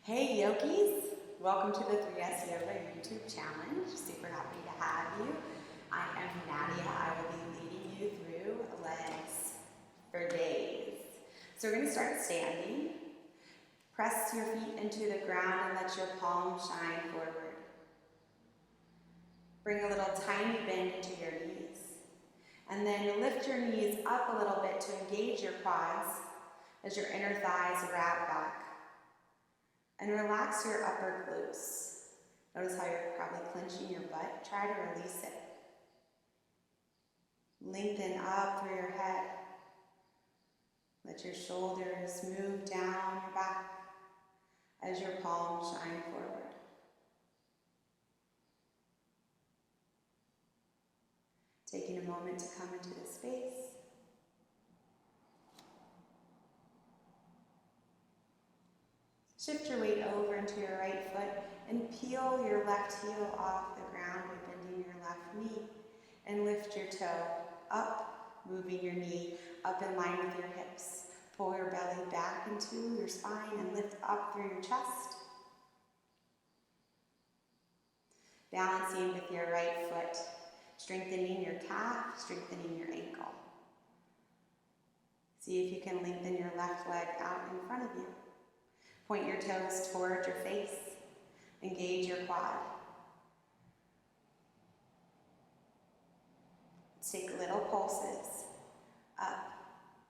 Hey yogis, welcome to the 3S Yoga YouTube challenge. Super happy to have you. I am Nadeya. I will be leading you through legs for days. So we're going to start standing. Press your feet into the ground and let your palms shine forward. Bring a little tiny bend into your knees. And then lift your knees up a little bit to engage your quads as your inner thighs wrap back. And relax your upper glutes. Notice how you're probably clenching your butt. Try to release it. Lengthen up through your head. Let your shoulders move down your back as your palms shine forward. Taking a moment to come into this space. Shift your weight over into your right foot and peel your left heel off the ground by bending your left knee. And lift your toe up, moving your knee up in line with your hips. Pull your belly back into your spine and lift up through your chest. Balancing with your right foot, strengthening your calf, strengthening your ankle. See if you can lengthen your left leg out in front of you. Point your toes toward your face. Engage your quad. Take little pulses. Up,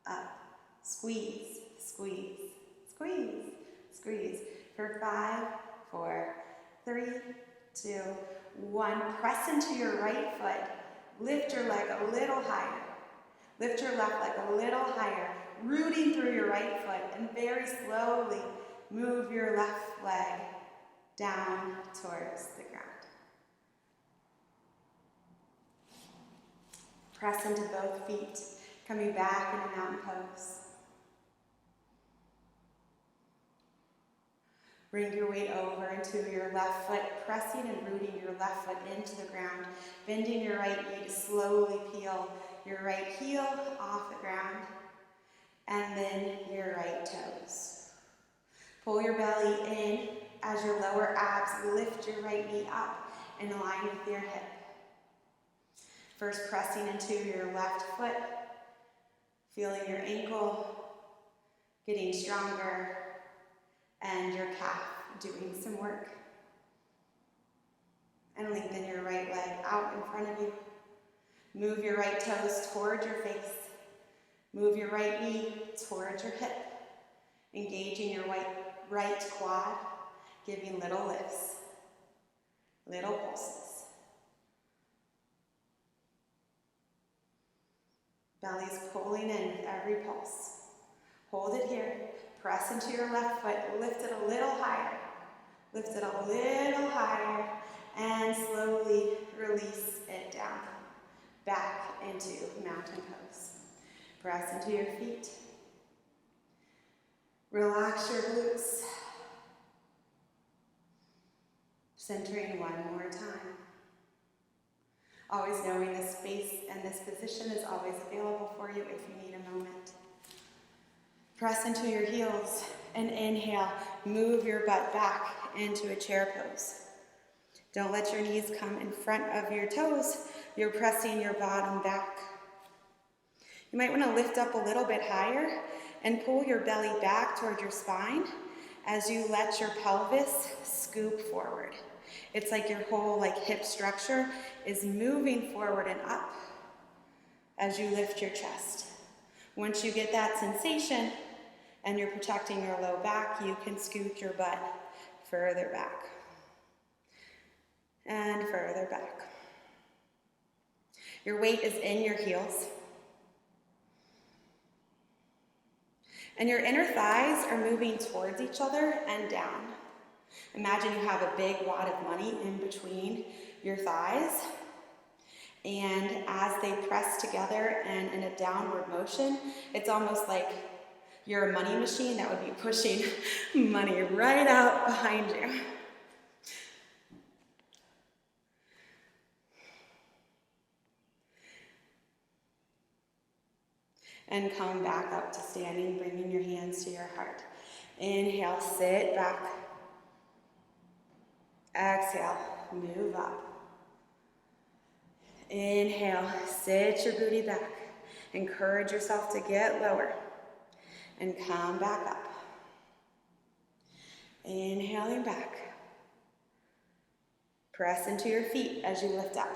up. Squeeze, squeeze, squeeze, squeeze. For 5, 4, 3, 2, 1. Press into your right foot. Lift your leg a little higher. Lift your left leg a little higher. Rooting through your right foot and very slowly move your left leg down towards the ground. Press into both feet, coming back in a mountain pose. Bring your weight over into your left foot, pressing and rooting your left foot into the ground, bending your right knee to slowly peel your right heel off the ground, and then your right toes. Pull your belly in as your lower abs lift your right knee up in line with your hip. First pressing into your left foot, feeling your ankle getting stronger and your calf doing some work. And lengthen your right leg out in front of you. Move your right toes toward your face. Move your right knee towards your hip. Engaging your right quad, giving little lifts, little pulses. Belly's pulling in with every pulse. Hold it here. Press into your left foot. Lift it a little higher. Lift it a little higher. And slowly release it down. Back into mountain pose. Press into your feet. Relax your glutes. Centering one more time. Always knowing this space and this position is always available for you if you need a moment. Press into your heels and inhale. Move your butt back into a chair pose. Don't let your knees come in front of your toes. You're pressing your bottom back. You might want to lift up a little bit higher and pull your belly back toward your spine as you let your pelvis scoop forward. It's like your whole hip structure is moving forward and up as you lift your chest. Once you get that sensation and you're protecting your low back, you can scoot your butt further back and further back. Your weight is in your heels. And your inner thighs are moving towards each other and down. Imagine you have a big wad of money in between your thighs. And as they press together and in a downward motion, it's almost like you're a money machine that would be pushing money right out behind you. And come back up to standing, bringing your hands to your heart. Inhale, sit back. Exhale, move up. Inhale, sit your booty back. Encourage yourself to get lower and come back up. Inhaling back. Press into your feet as you lift up.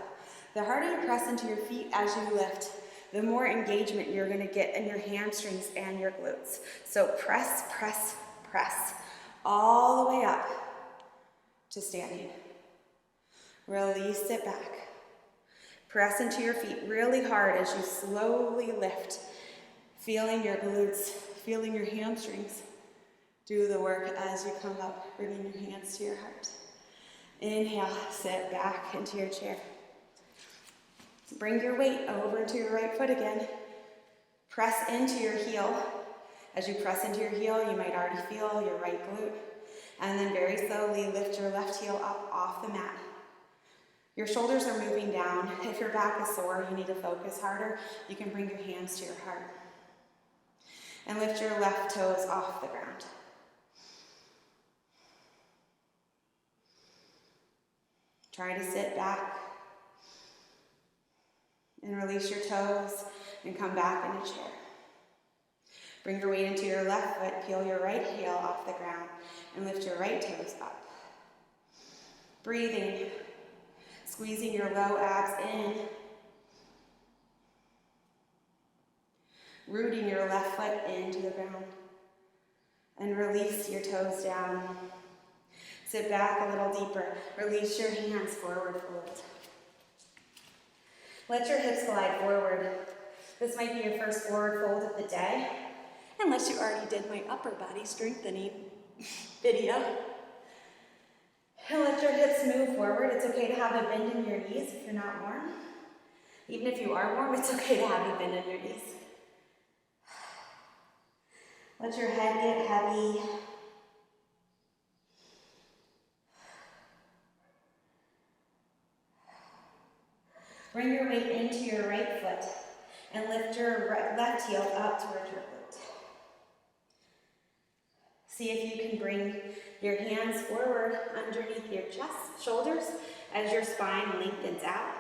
The harder you press into your feet as you lift, the more engagement you're going to get in your hamstrings and your glutes. So press, press, press all the way up to standing. Release it back. Press into your feet really hard as you slowly lift, feeling your glutes, feeling your hamstrings. Do the work as you come up, bringing your hands to your heart. Inhale, sit back into your chair. Bring your weight over to your right foot again. Press into your heel. As you press into your heel, you might already feel your right glute. And then very slowly lift your left heel up off the mat. Your shoulders are moving down. If your back is sore, you need to focus harder. You can bring your hands to your heart. And lift your left toes off the ground. Try to sit back and release your toes and come back in a chair. Bring your weight into your left foot, peel your right heel off the ground, and lift your right toes up. Breathing, squeezing your low abs in. Rooting your left foot into the ground. And release your toes down. Sit back a little deeper. Release your hands, forward fold. Let your hips glide forward. This might be your first forward fold of the day, unless you already did my upper body strengthening video. And let your hips move forward. It's okay to have a bend in your knees if you're not warm. Even if you are warm, it's okay to have a bend in your knees. Let your head get heavy. Bring your weight into your right foot and lift your left heel up towards your glute. See if you can bring your hands forward underneath your chest, shoulders, as your spine lengthens out.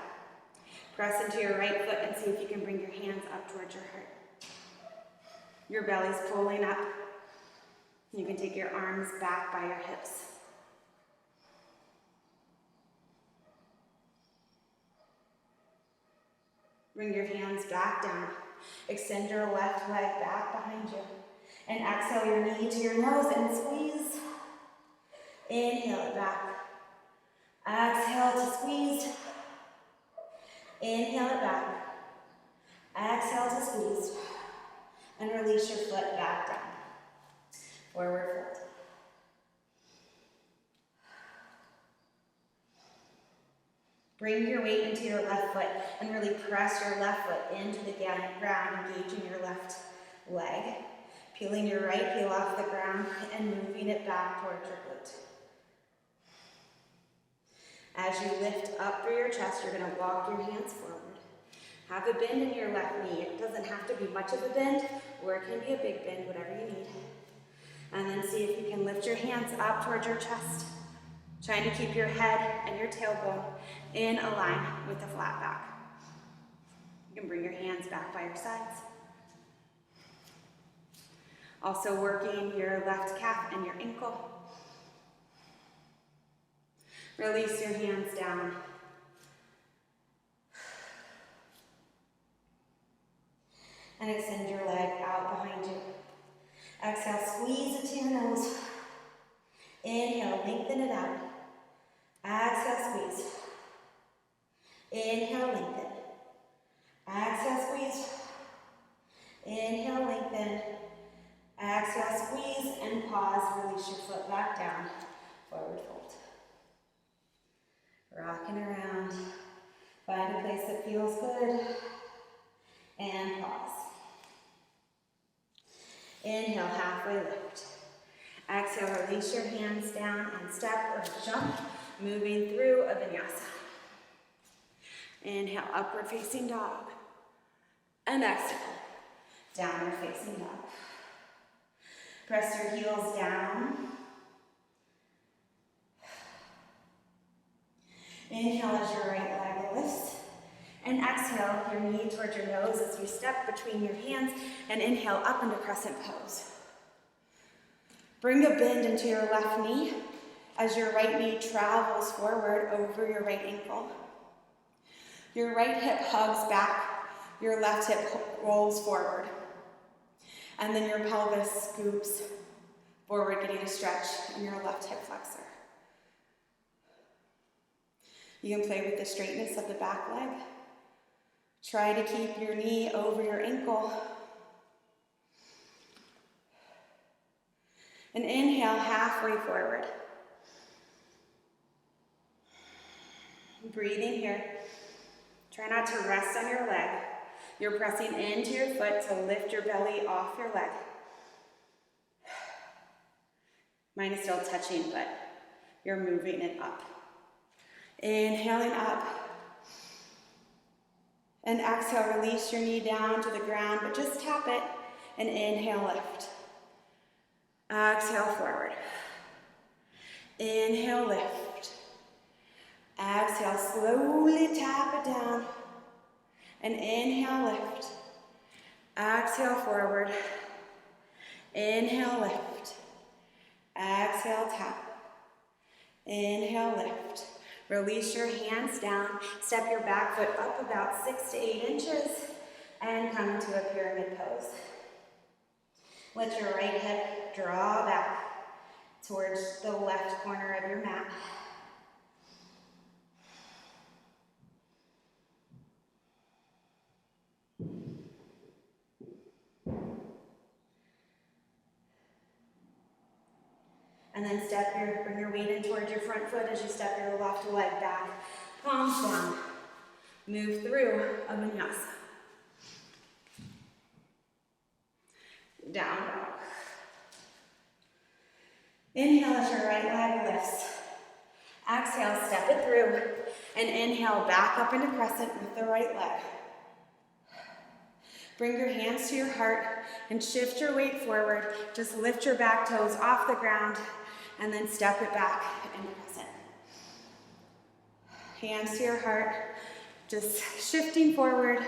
Press into your right foot and see if you can bring your hands up towards your heart. Your belly's pulling up. You can take your arms back by your hips. Bring your hands back down. Extend your left leg back behind you. And exhale your knee to your nose and squeeze. Inhale it back. Exhale to squeeze. Inhale it back. Exhale to squeeze. And release your foot back down. Forward fold. Bring your weight into your left foot and really press your left foot into the ground, engaging your left leg. Peeling your right heel off the ground and moving it back towards your glute. As you lift up through your chest, you're going to walk your hands forward. Have a bend in your left knee. It doesn't have to be much of a bend, or it can be a big bend, whatever you need. And then see if you can lift your hands up towards your chest, trying to keep your head and your tailbone in a line with the flat back. You can bring your hands back by your sides. Also working your left calf and your ankle. Release your hands down. And extend your leg out behind you. Exhale, squeeze it to your nose. Inhale, lengthen it out. Exhale, squeeze. Inhale, lengthen. Exhale, squeeze. Inhale, lengthen. Exhale, squeeze and pause. Release your foot back down. Forward fold. Rocking around. Find a place that feels good. And pause. Inhale, halfway lift. Exhale, release your hands down and step or jump, moving through a vinyasa. Inhale, upward facing dog. And exhale, downward facing dog. Press your heels down. Inhale as your right leg lifts. And exhale your knee towards your nose as you step between your hands and inhale up into crescent pose. Bring a bend into your left knee as your right knee travels forward over your right ankle. Your right hip hugs back, your left hip rolls forward. And then your pelvis scoops forward, getting a stretch in your left hip flexor. You can play with the straightness of the back leg. Try to keep your knee over your ankle. And inhale halfway forward. Breathing here. Try not to rest on your leg. You're pressing into your foot to lift your belly off your leg. Mine is still touching, but you're moving it up. Inhaling up. And exhale, release your knee down to the ground, but just tap it and inhale, lift. Exhale, forward. Inhale, lift. Exhale, slowly tap it down. And inhale, lift. Exhale, forward. Inhale, lift. Exhale, tap. Inhale, lift. Release your hands down. Step your back foot up about 6 to 8 inches and come into a pyramid pose. Let your right hip draw back towards the left corner of your mat. And then bring your weight in towards your front foot as you step your left leg back. Palms down. Move through a vinyasa. Down dog. Inhale as your right leg lifts. Exhale, step it through. And inhale back up into crescent with the right leg. Bring your hands to your heart and shift your weight forward. Just lift your back toes off the ground and then step it back into crescent. Hands to your heart, just shifting forward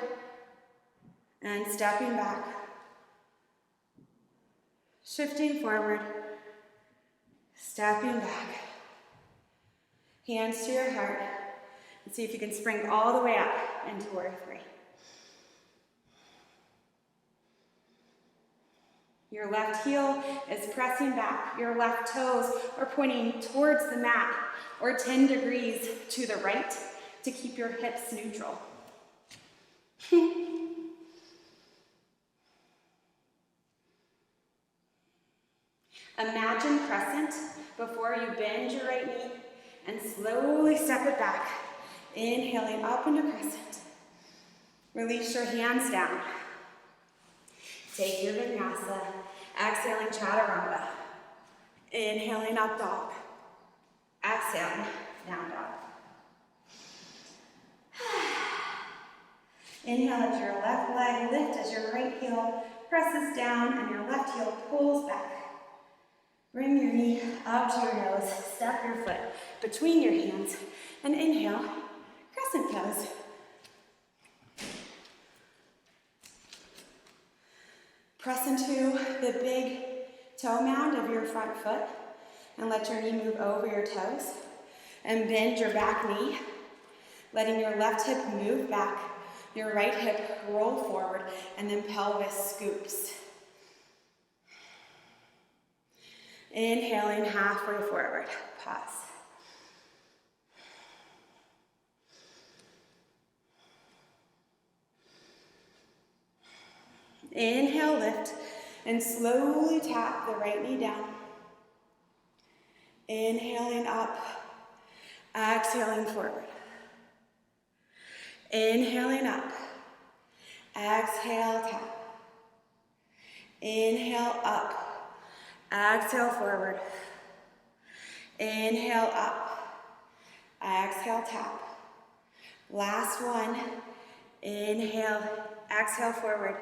and stepping back. Shifting forward, stepping back. Hands to your heart, and see if you can spring all the way up into warrior three. Your left heel is pressing back. Your left toes are pointing towards the mat or 10 degrees to the right to keep your hips neutral. Imagine crescent before you bend your right knee and slowly step it back. Inhaling up into crescent. Release your hands down. Take your vinyasa. Exhaling chaturanga. Inhaling up dog. Exhaling down dog. Inhale as your left leg lift as your right heel presses down and your left heel pulls back. Bring your knee up to your nose. Step your foot between your hands and inhale, crescent pose. Press into the big toe mound of your front foot and let your knee move over your toes. And bend your back knee, letting your left hip move back, your right hip roll forward, and then pelvis scoops. Inhaling halfway forward, pause. Inhale, lift, and slowly tap the right knee down. Inhaling up, exhaling forward. Inhaling up, exhale, tap. Inhale up, exhale forward. Inhale up, exhale, tap. Last one, inhale, exhale forward.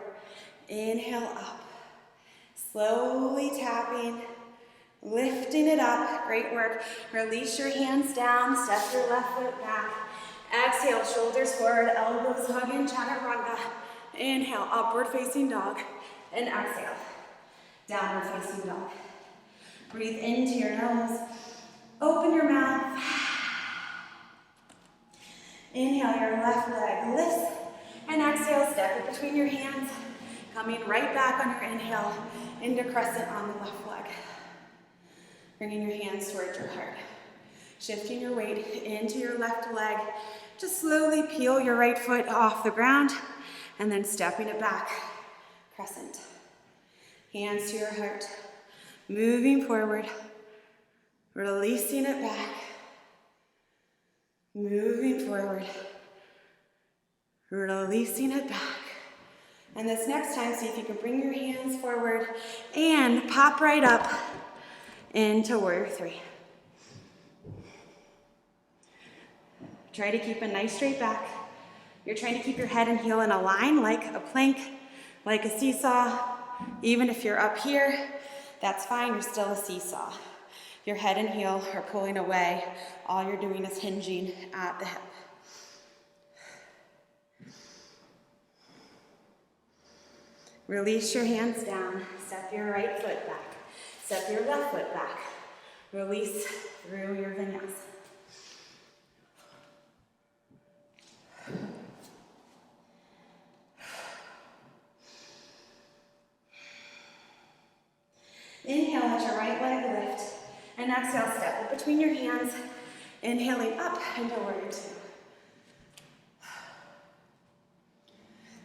Inhale up, slowly tapping Lifting it up, great work. Release your hands down, step your left foot back. Exhale, shoulders forward, elbows hug in chaturanga. Inhale, upward facing dog. And exhale, downward facing dog. Breathe into your nose. Open your mouth. Inhale, your left leg lifts. And exhale, step it between your hands. Coming right back on your inhale into crescent on the left leg. Bringing your hands towards your heart. Shifting your weight into your left leg. Just slowly peel your right foot off the ground and then stepping it back. Crescent. Hands to your heart. Moving forward. Releasing it back. Moving forward. Releasing it back. And this next time, see if you can bring your hands forward and pop right up into warrior three. Try to keep a nice straight back. You're trying to keep your head and heel in a line like a plank, like a seesaw. Even if you're up here, that's fine, you're still a seesaw. Your head and heel are pulling away. All you're doing is hinging at the hip. Release your hands down. Step your right foot back. Step your left foot back. Release through your vinyasa. Inhale, let your right leg lift. And exhale, step it between your hands. Inhaling up into warrior two.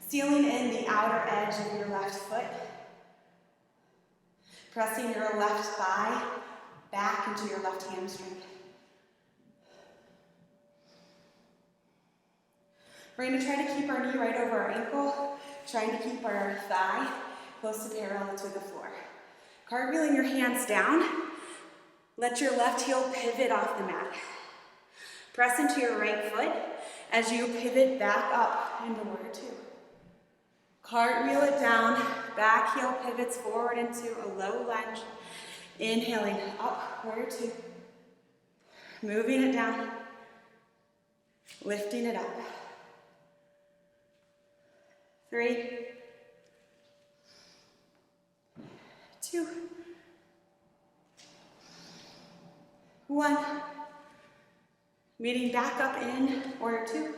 Sealing in the outer edge of your left foot. Pressing your left thigh back into your left hamstring. We're going to try to keep our knee right over our ankle, trying to keep our thigh close to parallel to the floor. Cartwheeling your hands down. Let your left heel pivot off the mat. Press into your right foot as you pivot back up into warrior two. Cartwheel it down, back heel pivots forward into a low lunge. Inhaling up, warrior two. Moving it down, lifting it up. 3, 2, 1. Meeting back up in warrior two.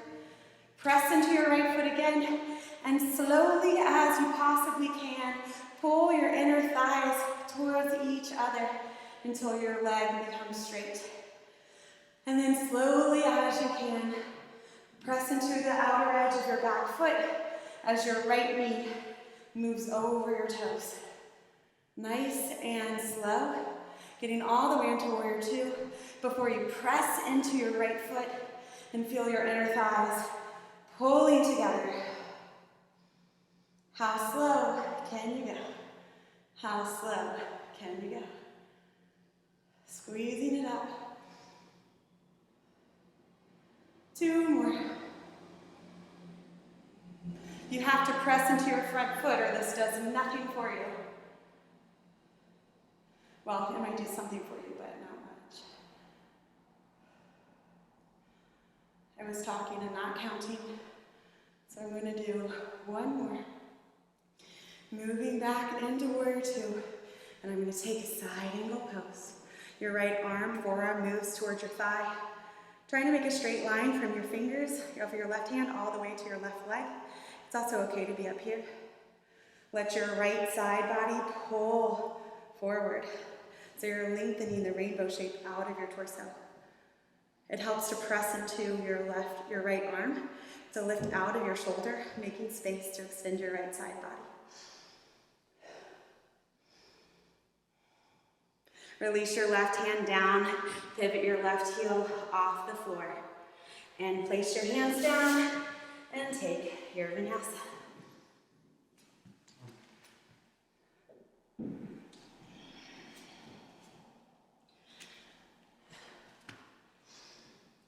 Press into your right foot again, and slowly as you possibly can, pull your inner thighs towards each other until your leg becomes straight. And then slowly as you can, press into the outer edge of your back foot as your right knee moves over your toes. Nice and slow, getting all the way into warrior two before you press into your right foot and feel your inner thighs pulling together. How slow can you go? How slow can you go? Squeezing it up. 2 more. You have to press into your front foot or this does nothing for you. Well, it might do something for you, but not much. I was talking and not counting, so I'm going to do 1 more. Moving back into warrior two, and I'm going to take a side angle pose. Your right arm, forearm moves towards your thigh. Trying to make a straight line from your fingers of your left hand all the way to your left leg. It's also okay to be up here. Let your right side body pull forward. So you're lengthening the rainbow shape out of your torso. It helps to press into your right arm to lift out of your shoulder, making space to extend your right side body. Release your left hand down, pivot your left heel off the floor, and place your hands down and take your vinyasa.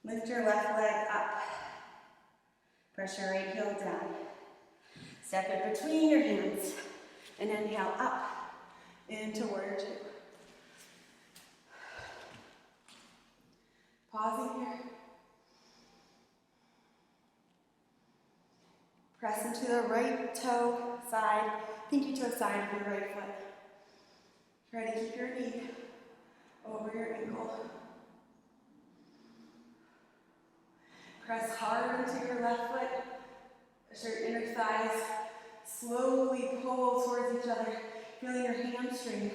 Lift your left leg up. Press your right heel down. Step it between your hands and inhale up into warrior two. Press into the right toe side, pinky toe side of your right foot. Try to keep your knee over your ankle. Press hard into your left foot as your inner thighs slowly pull towards each other, feeling your hamstring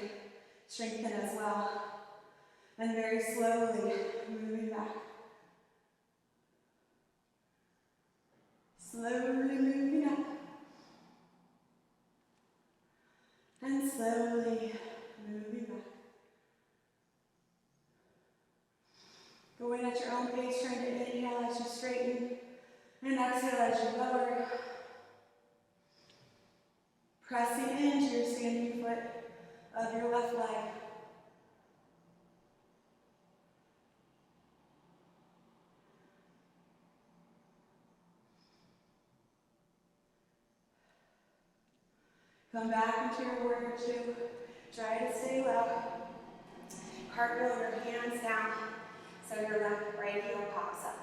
strengthen as well. And very slowly moving back. Slowly moving up. And slowly moving back. Go in at your own pace, trying to inhale as you straighten, and exhale as you lower. Pressing into your standing foot of your left leg. Come back into your warrior two. Try to stay low. Cartwheel your hands down so your left right heel pops up.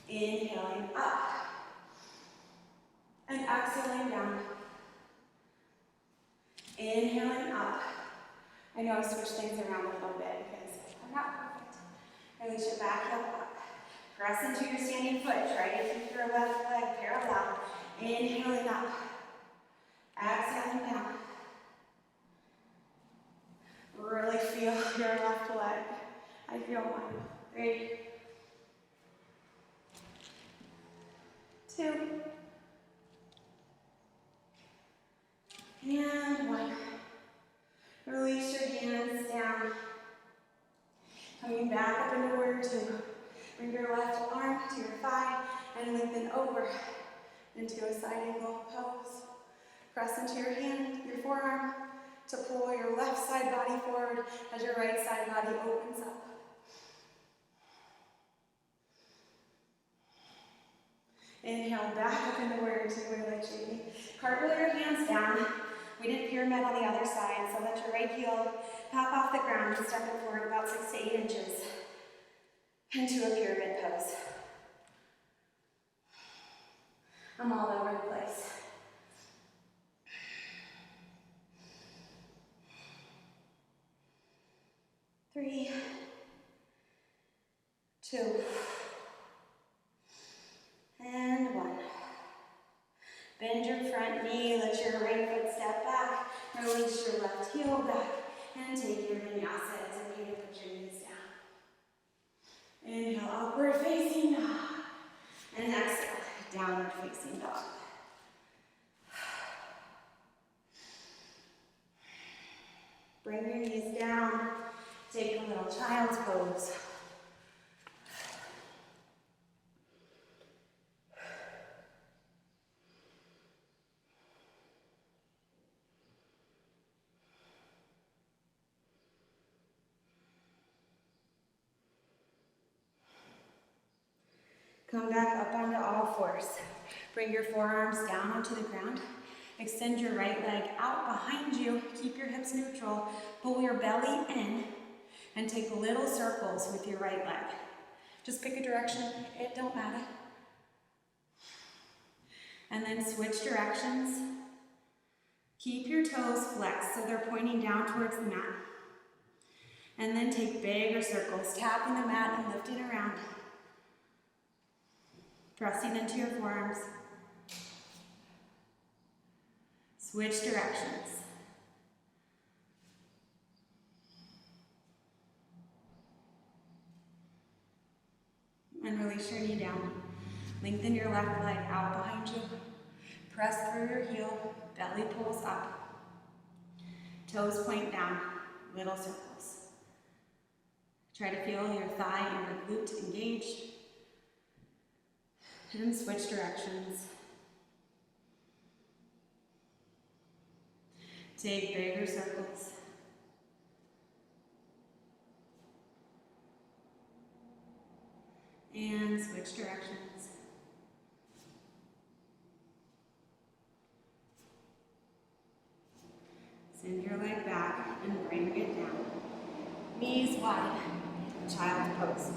Inhaling up. And exhaling down. Inhaling up. I know I switched things around a little bit because I'm not perfect. Release your back heel up. Press into your standing foot. Try to keep your left leg parallel. Inhaling up. Exhaling down. Really feel your left leg. I feel one. 3, 2, and 1. Release your hands down. Coming back up into warrior two. Bring your left arm to your thigh and lengthen over into a side angle pose. Press into your hand, your forearm, to pull your left side body forward as your right side body opens up. Inhale back up into warrior two, like shaking. Cartwheel your hands down. We did pyramid on the other side, so let your right heel pop off the ground and step it forward about 6 to 8 inches into a pyramid pose. I'm all over the place. Three, 2, and 1. Bend your front knee, let your right foot step back, release your left heel back, and take your vinyasa. It's okay to put your knees down. Inhale, upward facing dog, and exhale, downward facing dog. Bring your knees down. Take a little child's pose. Come back up onto all fours. Bring your forearms down onto the ground. Extend your right leg out behind you. Keep your hips neutral. Pull your belly in. And take little circles with your right leg. Just pick a direction, it don't matter. And then switch directions. Keep your toes flexed so they're pointing down towards the mat. And then take bigger circles, tapping the mat and lifting around. Pressing into your forearms. Switch directions. And release your knee down. Lengthen your left leg out behind you. Press through your heel, belly pulls up. Toes point down, little circles. Try to feel your thigh and your glute engaged. And switch directions. Take bigger circles. And switch directions. Send your leg back and bring it down. Knees wide, child's pose.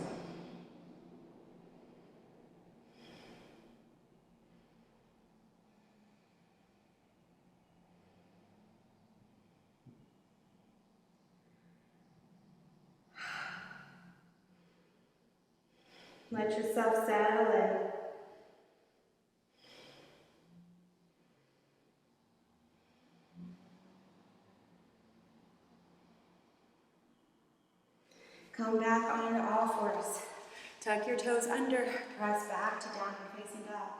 Let yourself settle in. Come back onto all fours. Tuck your toes under, press back to downward facing dog.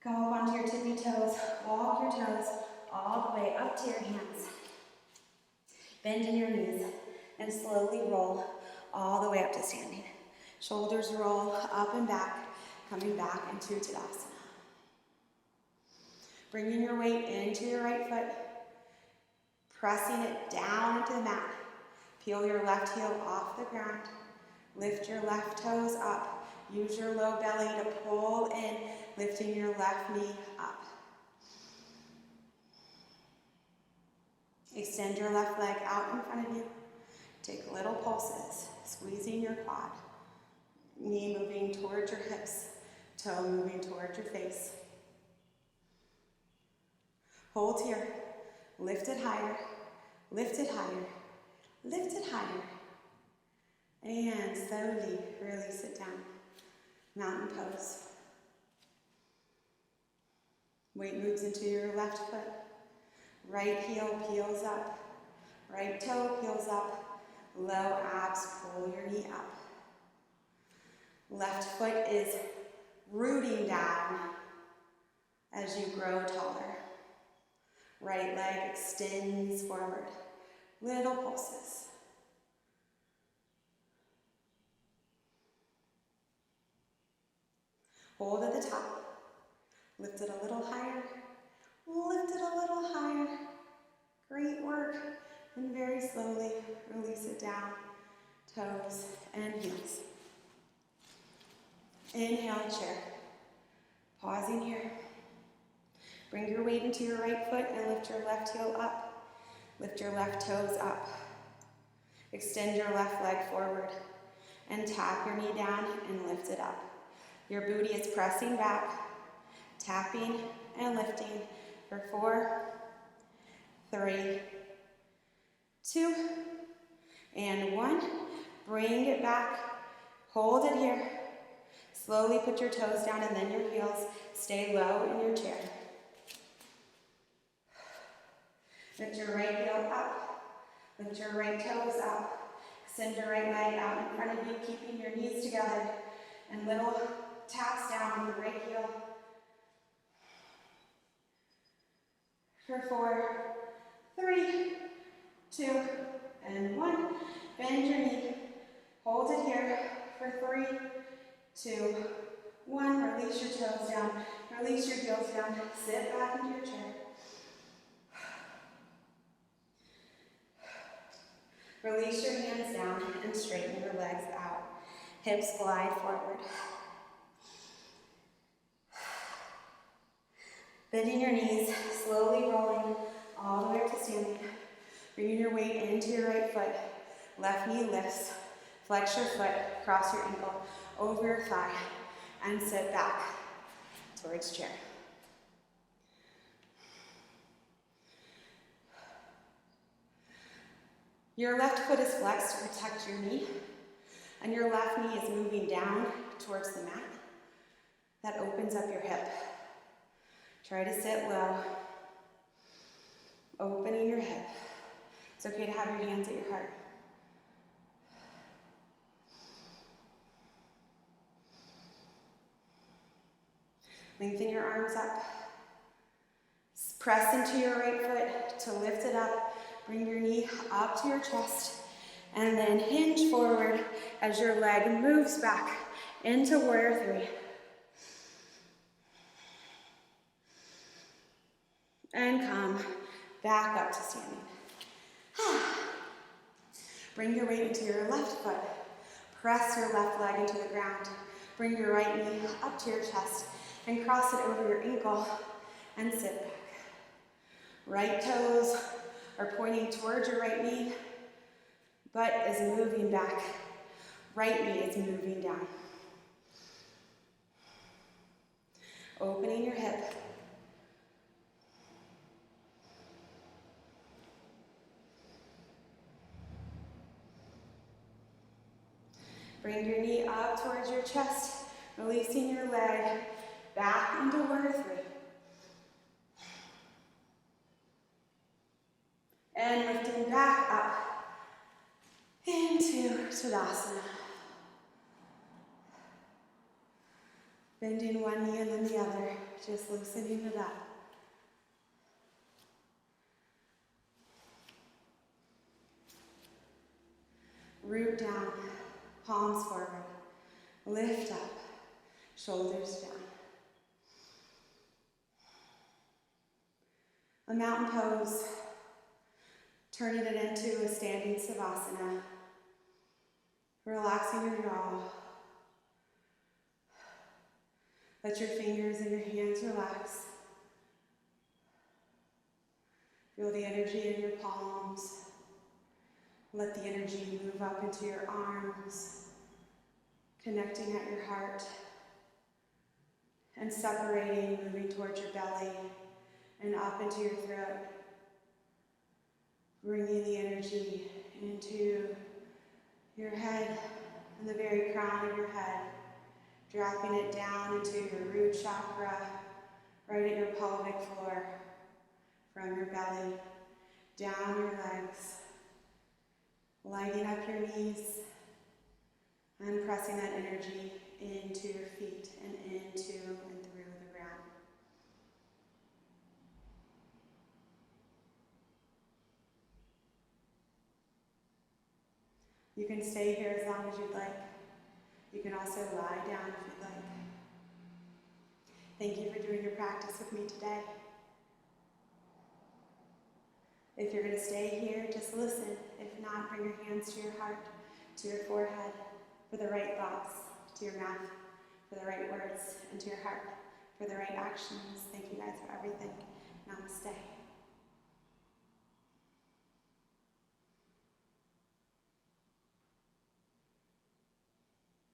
Go up onto your tippy toes, walk your toes all the way up to your hands. Bend in your knees and slowly roll all the way up to standing. Shoulders roll up and back, coming back into Tadasana. Bringing your weight into your right foot, pressing it down into the mat. Peel your left heel off the ground. Lift your left toes up. Use your low belly to pull in, lifting your left knee up. Extend your left leg out in front of you. Take little pulses, squeezing your quad. Knee moving towards your hips, toe moving towards your face. Hold here. Lift it higher, lift it higher, lift it higher. And slowly release it down. Mountain pose. Weight moves into your left foot. Right heel peels up. Right toe peels up. Low abs, pull your knee up. Left foot is rooting down as you grow taller. Right leg extends forward. Little pulses. Hold at the top. Lift it a little higher. Lift it a little higher. Great work. And very slowly release it down. Toes and heels. Inhale, chair. Pausing here. Bring your weight into your right foot and lift your left heel up. Lift your left toes up. Extend your left leg forward and tap your knee down and lift it up. Your booty is pressing back, tapping and lifting for 4, 3, 2, and 1. Bring it back. Hold it here. Slowly put your toes down and then your heels. Stay low in your chair. Lift your right heel up. Lift your right toes up. Extend your right leg out in front of you, keeping your knees together. And little taps down with the right heel. For 4, 3, 2, and 1. Bend your knee. Hold it here for 3, 2, 1. Release your toes down. Release your heels down. Sit back into your chair. Release your hands down and straighten your legs out. Hips glide forward. Bending your knees, slowly rolling all the way up to standing. Bringing your weight into your right foot. Left knee lifts. Flex your foot, cross your ankle over your thigh, and sit back towards chair. Your left foot is flexed to protect your knee, and your left knee is moving down towards the mat. That opens up your hip. Try to sit low, opening your hip. It's okay to have your hands at your heart. Lengthen your arms up. Press into your right foot to lift it up. Bring your knee up to your chest. And then hinge forward as your leg moves back into warrior 3. And come back up to standing. Bring your weight into your left foot. Press your left leg into the ground. Bring your right knee up to your chest and cross it over your ankle and sit back. Right toes are pointing towards your right knee. Butt is moving back. Right knee is moving down. Opening your hip. Bring your knee up towards your chest, releasing your leg back into warrior three. And lifting back up into Tadasana. Bending one knee and then the other, just loosening it up. Root down, palms forward. Lift up, shoulders down. A mountain pose, turning it into a standing savasana. Relaxing your jaw. Let your fingers and your hands relax. Feel the energy in your palms. Let the energy move up into your arms, connecting at your heart, and separating, moving towards your belly and up into your throat. Bringing the energy into your head and the very crown of your head, dropping it down into your root chakra, right at your pelvic floor, from your belly, down your legs, lighting up your knees, and pressing that energy into your feet and into and through the ground. You can stay here as long as you'd like. You can also lie down if you'd like. Thank you for doing your practice with me today. If you're going to stay here, just listen. If not, bring your hands to your heart, to your forehead, for the right thoughts, to your mouth, for the right words, and to your heart, for the right actions. Thank you guys for everything.